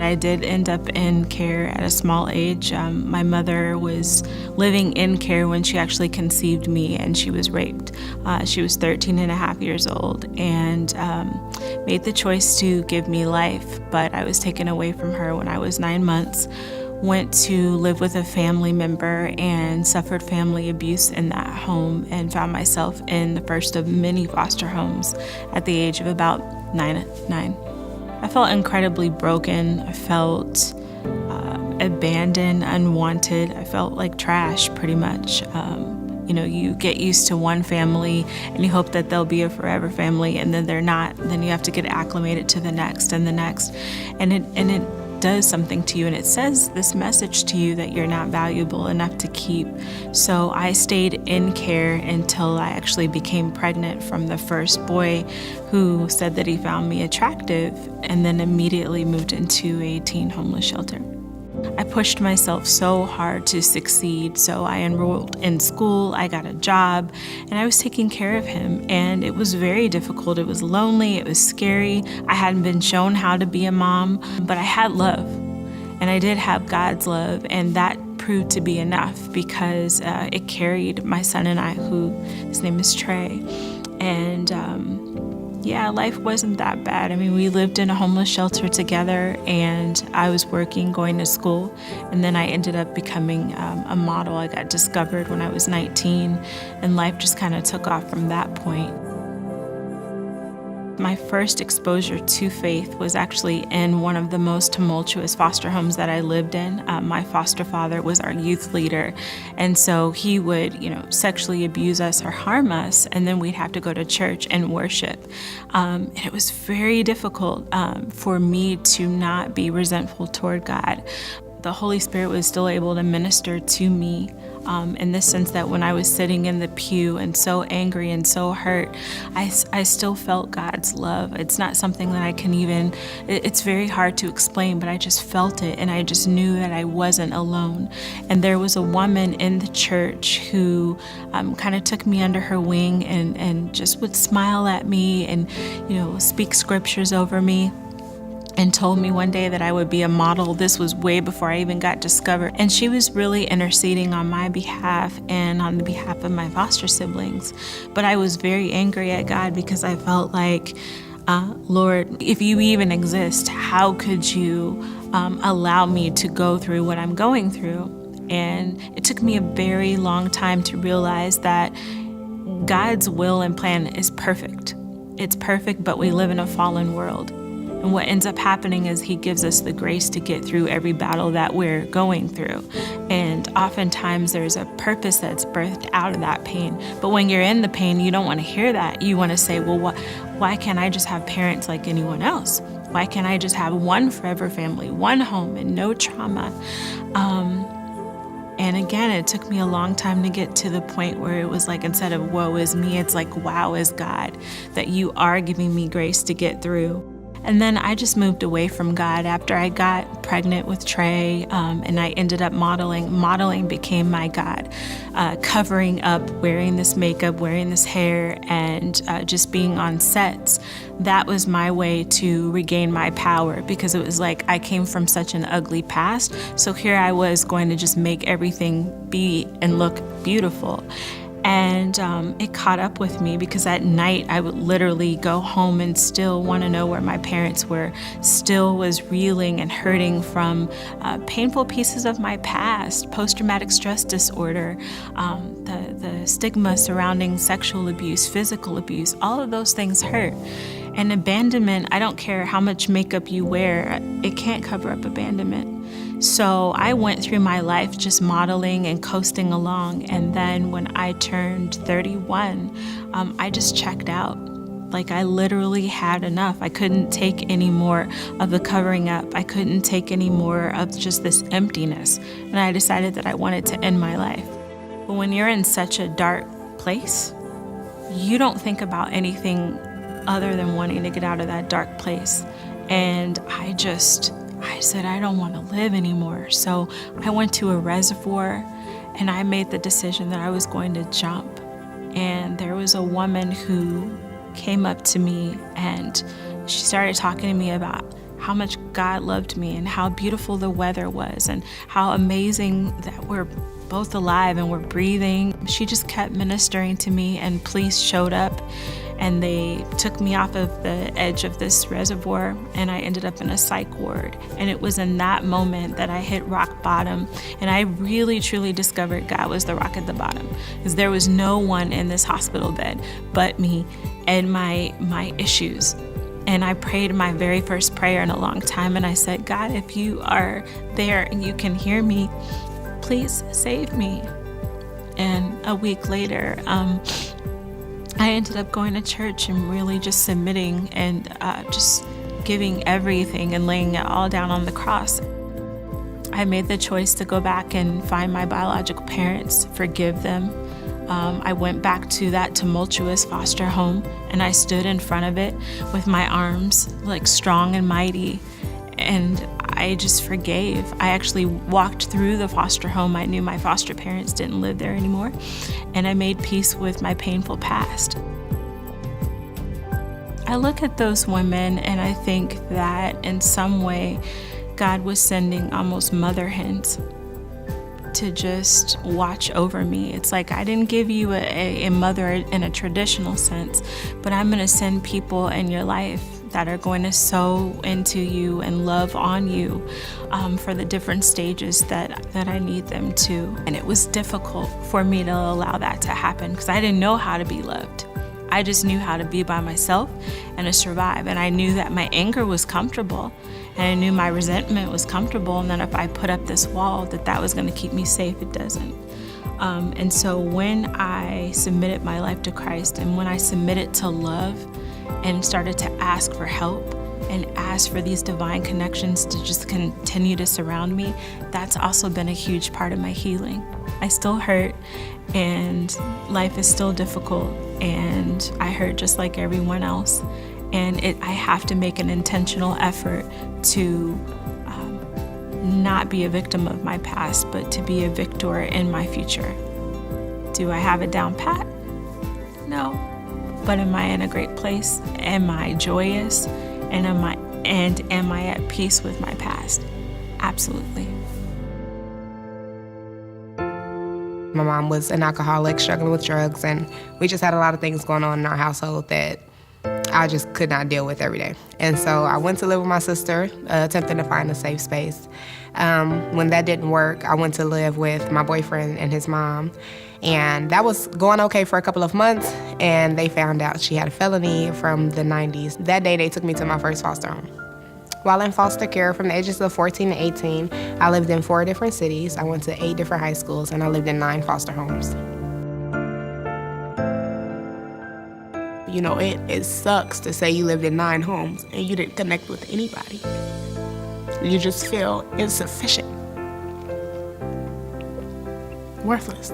I did end up in care at a small age. My mother was living in care when she actually conceived me, and she was raped. She was 13 and a half years old and made the choice to give me life, but I was taken away from her when I was 9 months. Went to live with a family member and suffered family abuse in that home, and found myself in the first of many foster homes at the age of about nine. I felt incredibly broken. I felt abandoned, unwanted. I felt like trash, pretty much. You get used to one family and you hope that they'll be a forever family, and then they're not. Then you have to get acclimated to the next and the next. And it does something to you, and it says this message to you that you're not valuable enough to keep. So I stayed in care until I actually became pregnant from the first boy, who said that he found me attractive, and then immediately moved into a teen homeless shelter. I pushed myself so hard to succeed, so I enrolled in school, I got a job, and I was taking care of him, and it was very difficult. It was lonely, it was scary. I hadn't been shown how to be a mom, but I had love, and I did have God's love, and that proved to be enough because it carried my son and I, his name is Trey, and life wasn't that bad. I mean, we lived in a homeless shelter together, and I was working, going to school, and then I ended up becoming a model. I got discovered when I was 19, and life just kind of took off from that point. My first exposure to faith was actually in one of the most tumultuous foster homes that I lived in. My foster father was our youth leader, and so he would, sexually abuse us or harm us, and then we'd have to go to church and worship. And it was very difficult for me to not be resentful toward God. The Holy Spirit was still able to minister to me in the sense that when I was sitting in the pew and so angry and so hurt, I still felt God's love. It's not something that I can it's very hard to explain, but I just felt it, and I just knew that I wasn't alone. And there was a woman in the church who kind of took me under her wing and just would smile at me and, speak scriptures over me, and told me one day that I would be a model. This was way before I even got discovered. And she was really interceding on my behalf and on the behalf of my foster siblings. But I was very angry at God because I felt like, Lord, if you even exist, how could you allow me to go through what I'm going through? And it took me a very long time to realize that God's will and plan is perfect. It's perfect, but we live in a fallen world. And what ends up happening is He gives us the grace to get through every battle that we're going through. And oftentimes there's a purpose that's birthed out of that pain. But when you're in the pain, you don't want to hear that. You want to say, well, why can't I just have parents like anyone else? Why can't I just have one forever family, one home, and no trauma? And again, it took me a long time to get to the point where it was like, instead of woe is me, it's like, wow is God, that you are giving me grace to get through. And then I just moved away from God after I got pregnant with Trey, and I ended up modeling. Modeling became my God. Covering up, wearing this makeup, wearing this hair, and just being on sets. That was my way to regain my power, because it was like I came from such an ugly past. So here I was going to just make everything be and look beautiful. And it caught up with me, because at night I would literally go home and still want to know where my parents were, still was reeling and hurting from painful pieces of my past, post-traumatic stress disorder, the stigma surrounding sexual abuse, physical abuse, all of those things hurt. And abandonment, I don't care how much makeup you wear, it can't cover up abandonment. So I went through my life just modeling and coasting along. And then when I turned 31, I just checked out. Like, I literally had enough. I couldn't take any more of the covering up. I couldn't take any more of just this emptiness. And I decided that I wanted to end my life. But when you're in such a dark place, you don't think about anything other than wanting to get out of that dark place. And I said, I don't want to live anymore. So I went to a reservoir and I made the decision that I was going to jump. And there was a woman who came up to me and she started talking to me about how much God loved me and how beautiful the weather was and how amazing that we're both alive and we're breathing. She just kept ministering to me, and police showed up and they took me off of the edge of this reservoir, and I ended up in a psych ward. And it was in that moment that I hit rock bottom, and I really truly discovered God was the rock at the bottom, because there was no one in this hospital bed but me and my issues. And I prayed my very first prayer in a long time, and I said, God, if you are there and you can hear me, please save me. And a week later, I ended up going to church and really just submitting and just giving everything and laying it all down on the cross. I made the choice to go back and find my biological parents, forgive them. I went back to that tumultuous foster home, and I stood in front of it with my arms like strong and mighty, and I just forgave. I actually walked through the foster home. I knew my foster parents didn't live there anymore, and I made peace with my painful past. I look at those women and I think that in some way God was sending almost mother hens to just watch over me. It's like, I didn't give you a mother in a traditional sense, but I'm going to send people in your life that are going to sow into you and love on you for the different stages that I need them to. And it was difficult for me to allow that to happen because I didn't know how to be loved. I just knew how to be by myself and to survive. And I knew that my anger was comfortable, and I knew my resentment was comfortable, and that if I put up this wall, that was going to keep me safe. It doesn't. And so when I submitted my life to Christ, and when I submitted to love and started to ask for help and ask for these divine connections to just continue to surround me, that's also been a huge part of my healing. I still hurt, and life is still difficult, and I hurt just like everyone else. And I have to make an intentional effort to not be a victim of my past, but to be a victor in my future. Do I have it down pat? No. But am I in a great place? Am I joyous? And am I at peace with my past? Absolutely. My mom was an alcoholic, struggling with drugs, and we just had a lot of things going on in our household that I just could not deal with every day. And so I went to live with my sister, attempting to find a safe space. When that didn't work, I went to live with my boyfriend and his mom. And that was going okay for a couple of months, and they found out she had a felony from the 90s. That day, they took me to my first foster home. While in foster care from the ages of 14 to 18, I lived in 4 different cities. I went to 8 different high schools, and I lived in 9 foster homes. You know, it sucks to say you lived in 9 homes and you didn't connect with anybody. You just feel insufficient, worthless.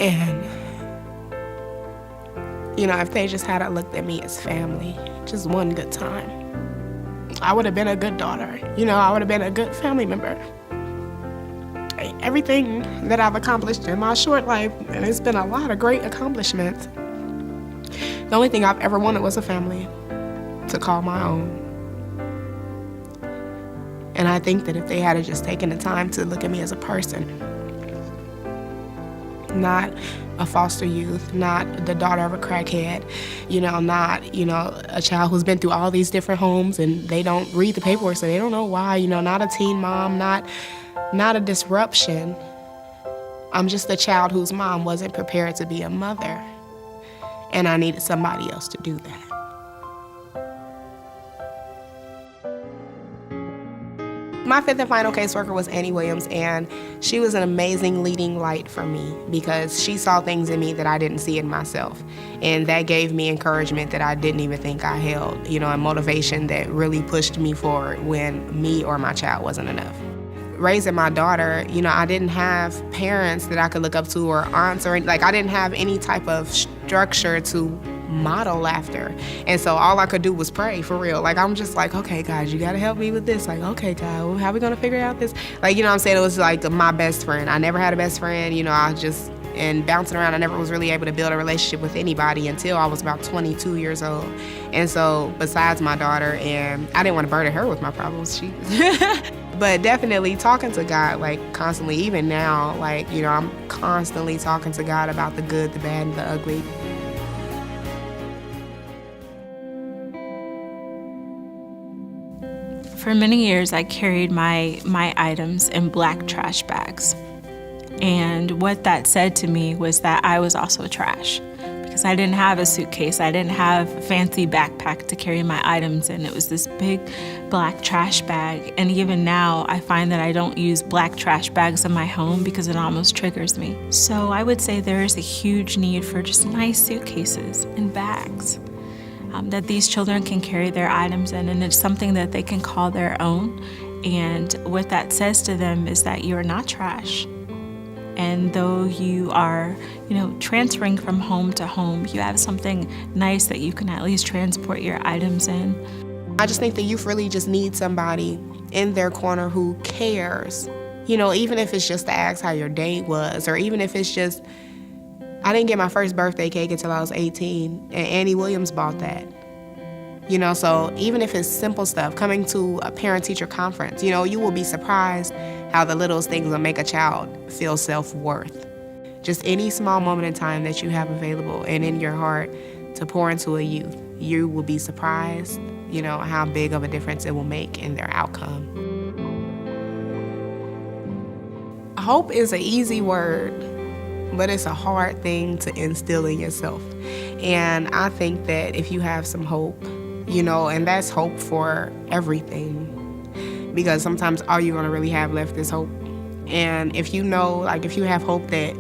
And, you know, if they just had looked at me as family, just one good time, I would have been a good daughter. You know, I would have been a good family member. Everything that I've accomplished in my short life, and it's been a lot of great accomplishments, the only thing I've ever wanted was a family to call my own. And I think that if they had just taken the time to look at me as a person, not a foster youth, not the daughter of a crackhead, you know, not, you know, a child who's been through all these different homes and they don't read the paperwork, so they don't know why, you know, not a teen mom, not a disruption. I'm just a child whose mom wasn't prepared to be a mother, and I needed somebody else to do that. My 5th and final caseworker was Annie Williams, and she was an amazing leading light for me because she saw things in me that I didn't see in myself. And that gave me encouragement that I didn't even think I held, you know, and motivation that really pushed me forward when me or my child wasn't enough. Raising my daughter, you know, I didn't have parents that I could look up to or aunts or like I didn't have any type of structure to model after. And so all I could do was pray, for real. Like, I'm just like, okay, God, you gotta help me with this. Like, okay, God, well, how are we gonna figure out this? Like, you know what I'm saying? It was like my best friend. I never had a best friend. You know, I just and bouncing around. I never was really able to build a relationship with anybody until I was about 22 years old. And so besides my daughter, and I didn't want to burden her with my problems, but definitely talking to God, like constantly, even now, like, you know, I'm constantly talking to God about the good, the bad, and the ugly. For many years, I carried my items in black trash bags. And what that said to me was that I was also trash, because I didn't have a suitcase. I didn't have a fancy backpack to carry my items in. It was this big black trash bag. And even now, I find that I don't use black trash bags in my home because it almost triggers me. So I would say there is a huge need for just nice suitcases and bags that these children can carry their items in, and it's something that they can call their own. And what that says to them is that you're not trash. And though you are, you know, transferring from home to home, you have something nice that you can at least transport your items in. I just think the youth really just need somebody in their corner who cares. You know, even if it's just to ask how your day was, or even if it's just, I didn't get my first birthday cake until I was 18, and Annie Williams bought that. You know, so even if it's simple stuff, coming to a parent-teacher conference, you know, you will be surprised how the littlest things will make a child feel self-worth. Just any small moment in time that you have available and in your heart to pour into a youth, you will be surprised, you know, how big of a difference it will make in their outcome. Hope is an easy word, but it's a hard thing to instill in yourself. And I think that if you have some hope, you know, and that's hope for everything, because sometimes all you're going to really have left is hope. And if you know, like if you have hope that,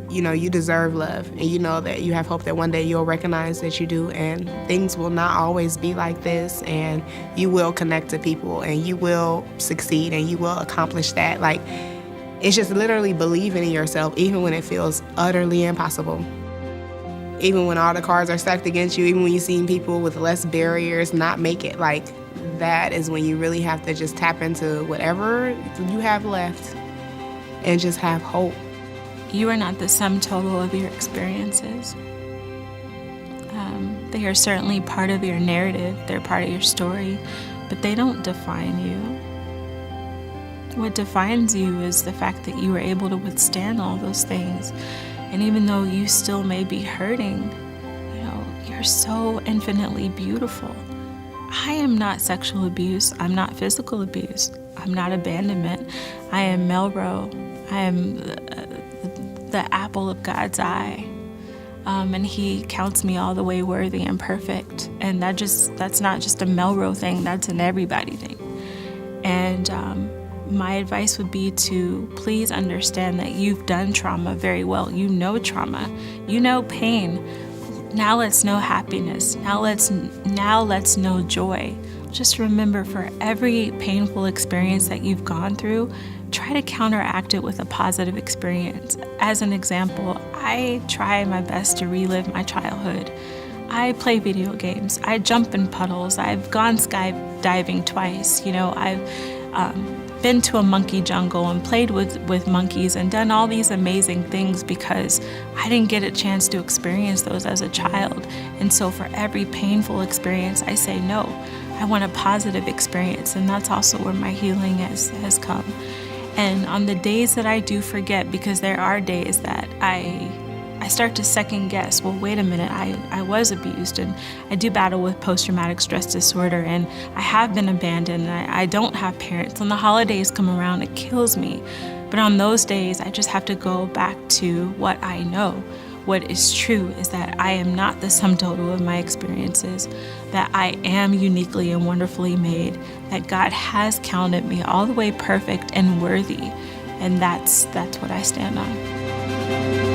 you know, you deserve love, and you know that you have hope that one day you'll recognize that you do, and things will not always be like this, and you will connect to people, and you will succeed, and you will accomplish that. Like, it's just literally believing in yourself, even when it feels utterly impossible. Even when all the cards are stacked against you, even when you've seen people with less barriers not make it, like, that is when you really have to just tap into whatever you have left and just have hope. You are not the sum total of your experiences. They are certainly part of your narrative, they're part of your story, but they don't define you. What defines you is the fact that you were able to withstand all those things. And even though you still may be hurting, you know, you're so infinitely beautiful. I am not sexual abuse. I'm not physical abuse. I'm not abandonment. I am Melrose. I am the apple of God's eye. And He counts me all the way worthy and perfect. And that's not just a Melrose thing. That's an everybody thing. And my advice would be to please understand that you've done trauma very well. You know trauma. You know pain. Now let's know happiness. Now let's know joy. Just remember, for every painful experience that you've gone through, try to counteract it with a positive experience. As an example, I try my best to relive my childhood. I play video games. I jump in puddles. I've gone skydiving twice. You know, I've been to a monkey jungle and played with monkeys and done all these amazing things because I didn't get a chance to experience those as a child. And so for every painful experience, I say no. I want a positive experience, and that's also where my healing has come. And on the days that I do forget, because there are days that I start to second guess, well, wait a minute, I was abused, and I do battle with post-traumatic stress disorder, and I have been abandoned, and I don't have parents. When the holidays come around, it kills me. But on those days, I just have to go back to what I know. What is true is that I am not the sum total of my experiences, that I am uniquely and wonderfully made, that God has counted me all the way perfect and worthy, and that's what I stand on.